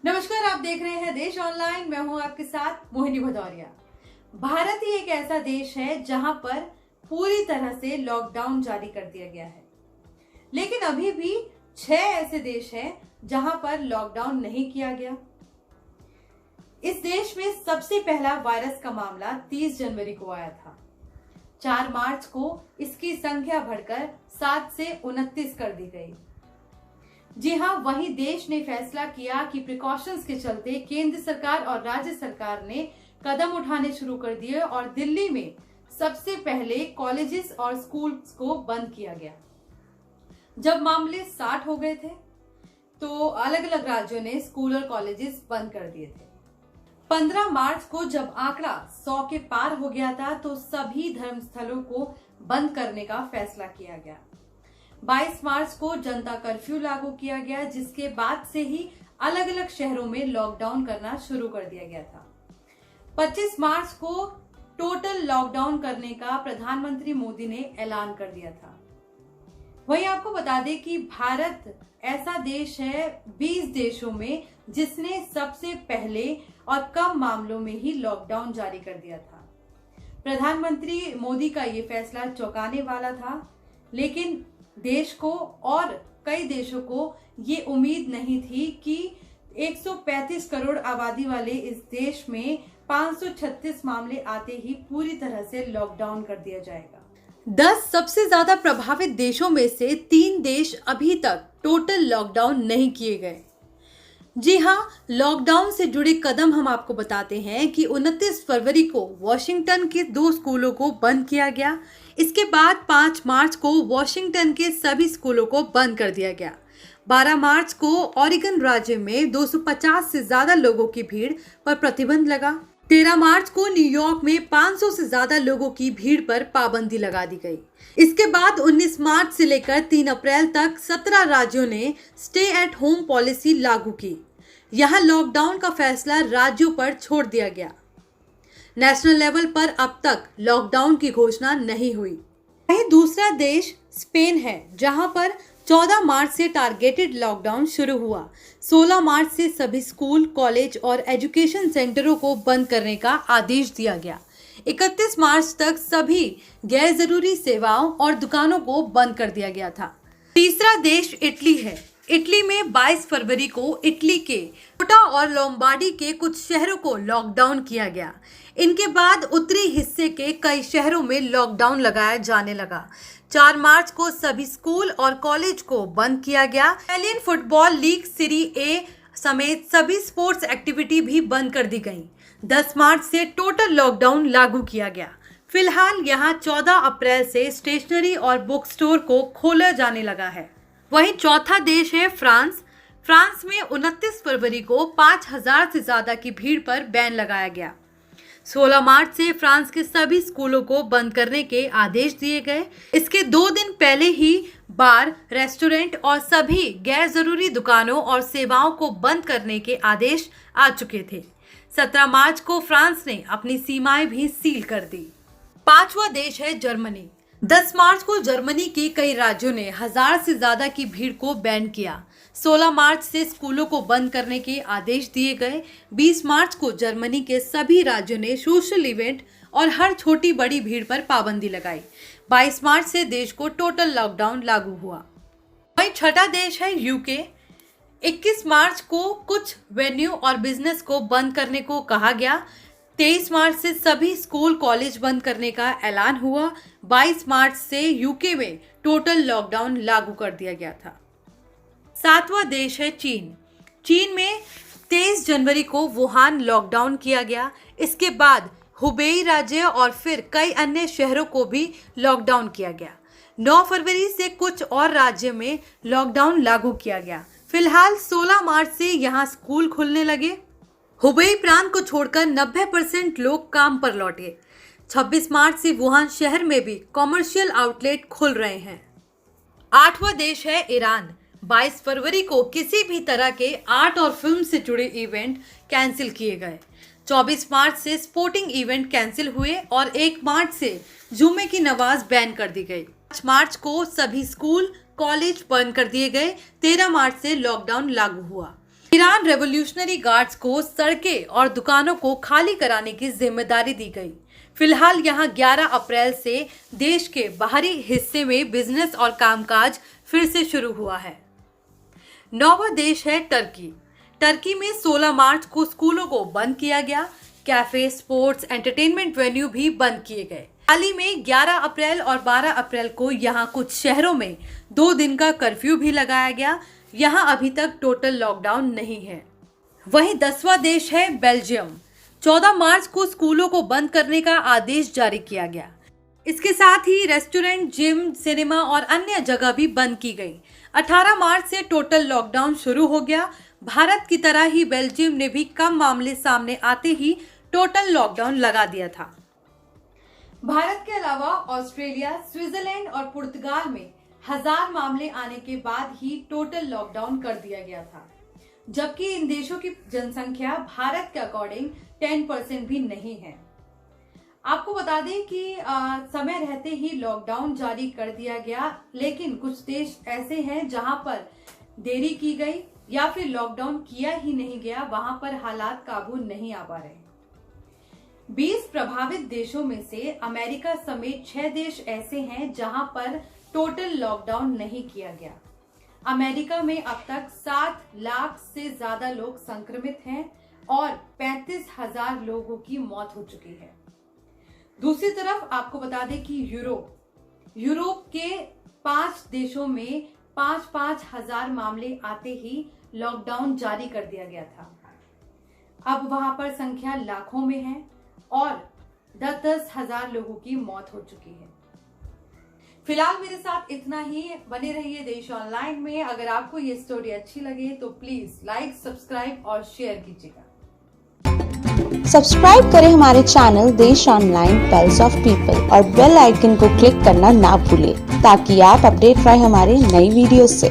नमस्कार, आप देख रहे हैं देश ऑनलाइन। मैं हूं आपके साथ मोहिनी भदौरिया। भारत ही एक ऐसा देश है जहां पर पूरी तरह से लॉकडाउन जारी कर दिया गया है, लेकिन अभी भी 6 ऐसे देश हैं जहां पर लॉकडाउन नहीं किया गया। इस देश में सबसे पहला वायरस का मामला 30 जनवरी को आया था। 4 मार्च को इसकी संख्या बढ़कर 7 से 29 कर दी गई। जी हाँ, वहीं देश ने फैसला किया कि प्रिकॉशंस के चलते केंद्र सरकार और राज्य सरकार ने कदम उठाने शुरू कर दिए और दिल्ली में सबसे पहले कॉलेजेस और स्कूल्स को बंद किया गया। जब मामले 60 हो गए थे तो अलग अलग राज्यों ने स्कूल और कॉलेजेस बंद कर दिए थे। 15 मार्च को जब आंकड़ा 100 के पार हो गया था तो सभी धर्मस्थलों को बंद करने का फैसला किया गया। 22 मार्च को जनता कर्फ्यू लागू किया गया, जिसके बाद से ही अलग अलग शहरों में लॉकडाउन करना शुरू कर दिया गया था। 25 मार्च को टोटल लॉकडाउन करने का प्रधानमंत्री मोदी ने ऐलान कर दिया था। वहीं आपको बता दें कि भारत ऐसा देश है 20 देशों में जिसने सबसे पहले और कम मामलों में ही लॉकडाउन जारी कर दिया था। प्रधानमंत्री मोदी का ये फैसला चौंकाने वाला था, लेकिन देश को और कई देशों को ये उम्मीद नहीं थी कि 135 करोड़ आबादी वाले इस देश में 536 मामले आते ही पूरी तरह से लॉकडाउन कर दिया जाएगा। 10 सबसे ज्यादा प्रभावित देशों में से 3 देश अभी तक टोटल लॉकडाउन नहीं किए गए। जी हाँ, लॉकडाउन से जुड़े कदम हम आपको बताते हैं कि 29 फरवरी को वॉशिंगटन के 2 स्कूलों को बंद किया गया। इसके बाद 5 मार्च को वॉशिंगटन के सभी स्कूलों को बंद कर दिया गया। 12 मार्च को ओरेगन राज्य में 250 से ज्यादा लोगों की भीड़ पर प्रतिबंध लगा। 13 मार्च को न्यूयॉर्क में 500 से ज्यादा लोगों की भीड़ पर पाबंदी लगा दी गई। इसके बाद 19 मार्च से लेकर 3 अप्रैल तक 17 राज्यों ने स्टे एट होम पॉलिसी लागू की। यहाँ लॉकडाउन का फैसला राज्यों पर छोड़ दिया गया। नेशनल लेवल पर अब तक लॉकडाउन की घोषणा नहीं हुई। वहीं दूसरा देश स्पेन है, जहां पर 14 मार्च से टारगेटेड लॉकडाउन शुरू हुआ। 16 मार्च से सभी स्कूल, कॉलेज और एजुकेशन सेंटरों को बंद करने का आदेश दिया गया। 31 मार्च तक सभी गैर जरूरी सेवाओं और दुकानों को बंद कर दिया गया था। तीसरा देश इटली है। इटली में 22 फरवरी को इटली के कोटा और लोम्बार्डी के कुछ शहरों को लॉकडाउन किया गया। इनके बाद उत्तरी हिस्से के कई शहरों में लॉकडाउन लगाया जाने लगा। 4 मार्च को सभी स्कूल और कॉलेज को बंद किया गया। इटालियन फुटबॉल लीग सीरी ए समेत सभी स्पोर्ट्स एक्टिविटी भी बंद कर दी गई। 10 मार्च से टोटल लॉकडाउन लागू किया गया। फिलहाल यहाँ 14 अप्रैल से स्टेशनरी और बुक स्टोर को खोला जाने लगा है। वहीं चौथा देश है फ्रांस। फ्रांस में 29 फरवरी को 5000 से ज्यादा की भीड़ पर बैन लगाया गया। 16 मार्च से फ्रांस के सभी स्कूलों को बंद करने के आदेश दिए गए। इसके 2 दिन पहले ही बार, रेस्टोरेंट और सभी गैर जरूरी दुकानों और सेवाओं को बंद करने के आदेश आ चुके थे। 17 मार्च को फ्रांस ने अपनी सीमाएं भी सील कर दी। 5वां देश है जर्मनी। 10 मार्च को जर्मनी के कई राज्यों ने 1000 से ज्यादा की भीड़ को बैन किया। 16 मार्च से स्कूलों को बंद करने के आदेश दिए गए। 20 मार्च को जर्मनी के सभी राज्यों ने सोशल इवेंट और हर छोटी बड़ी भीड़ पर पाबंदी लगाई। 22 मार्च से देश को टोटल लॉकडाउन लागू हुआ। वहीं छठा देश है यूके। 21 मार्च को कुछ वेन्यू और बिजनेस को बंद करने को कहा गया। 23 मार्च से सभी स्कूल, कॉलेज बंद करने का ऐलान हुआ। 22 मार्च से यूके में टोटल लॉकडाउन लागू कर दिया गया था। 7वां देश है चीन। चीन में 23 जनवरी को वुहान लॉकडाउन किया गया। इसके बाद हुबेई राज्य और फिर कई अन्य शहरों को भी लॉकडाउन किया गया। 9 फरवरी से कुछ और राज्य में लॉकडाउन लागू किया गया। फिलहाल 16 मार्च से यहाँ स्कूल खुलने लगे। हुबेई प्रांत को छोड़कर 90% लोग काम पर लौटे। 26 मार्च से वुहान शहर में भी कॉमर्शियल आउटलेट खुल रहे हैं। 8वां देश है ईरान। 22 फरवरी को किसी भी तरह के आर्ट और फिल्म से जुड़े इवेंट कैंसिल किए गए। 24 मार्च से स्पोर्टिंग इवेंट कैंसिल हुए और 1 मार्च से जुम्मे की नमाज बैन कर दी गई। 5 मार्च को सभी स्कूल, कॉलेज बंद कर दिए गए। 13 मार्च से लॉकडाउन लागू हुआ। ईरान रेवोल्यूशनरी गार्ड्स को सड़कें और दुकानों को खाली कराने की जिम्मेदारी दी गई। फिलहाल यहां 11 अप्रैल से देश के बाहरी हिस्से में बिजनेस और कामकाज फिर से शुरू हुआ है। नौवां देश है टर्की। टर्की में 16 मार्च को स्कूलों को बंद किया गया। कैफे, स्पोर्ट्स, एंटरटेनमेंट वेन्यू भी बंद किए गए। हाल ही में 11 अप्रैल और 12 अप्रैल को यहां कुछ शहरों में 2 दिन का कर्फ्यू भी लगाया गया। यहां अभी तक टोटल लॉकडाउन नहीं है। वहीं 10वां देश है बेल्जियम। 14 मार्च को स्कूलों को बंद करने का आदेश जारी किया गया। इसके साथ ही रेस्टोरेंट, जिम, सिनेमा और अन्य जगह भी बंद की गई। 18 मार्च से टोटल लॉकडाउन शुरू हो गया। भारत की तरह ही बेल्जियम ने भी कम मामले सामने आते ही टोटल लॉकडाउन लगा दिया था। भारत के अलावा ऑस्ट्रेलिया, स्विट्जरलैंड और पुर्तगाल में 1000 मामले आने के बाद ही टोटल लॉकडाउन कर दिया गया था, जबकि इन देशों की जनसंख्या भारत के अकॉर्डिंग 10% भी नहीं है। आपको बता दें कि समय रहते ही लॉकडाउन जारी कर दिया गया, लेकिन कुछ देश ऐसे हैं जहां पर देरी की गई या फिर लॉकडाउन किया ही नहीं गया, वहां पर हालात काबू नहीं आ पा रहे। 20 प्रभावित देशों में से अमेरिका समेत 6 देश ऐसे हैं जहां पर टोटल लॉकडाउन नहीं किया गया। अमेरिका में अब तक 7 लाख से ज्यादा लोग संक्रमित हैं और 35,000 लोगों की मौत हो चुकी है। दूसरी तरफ आपको बता दें कि यूरोप के 5 देशों में 5-5 हजार मामले आते ही लॉकडाउन जारी कर दिया गया था। अब वहां पर संख्या लाखों में है और 10-10 हजार लोगों की मौत हो चुकी है। फिलहाल मेरे साथ इतना ही। बने रहिए देश ऑनलाइन में। अगर आपको ये स्टोरी अच्छी लगे तो प्लीज लाइक, सब्सक्राइब और शेयर कीजिएगा। सब्सक्राइब करें हमारे चैनल देश ऑनलाइन पल्स ऑफ पीपल और बेल आइकन को क्लिक करना ना भूलें ताकि आप अपडेट रहे हमारे नई वीडियो से।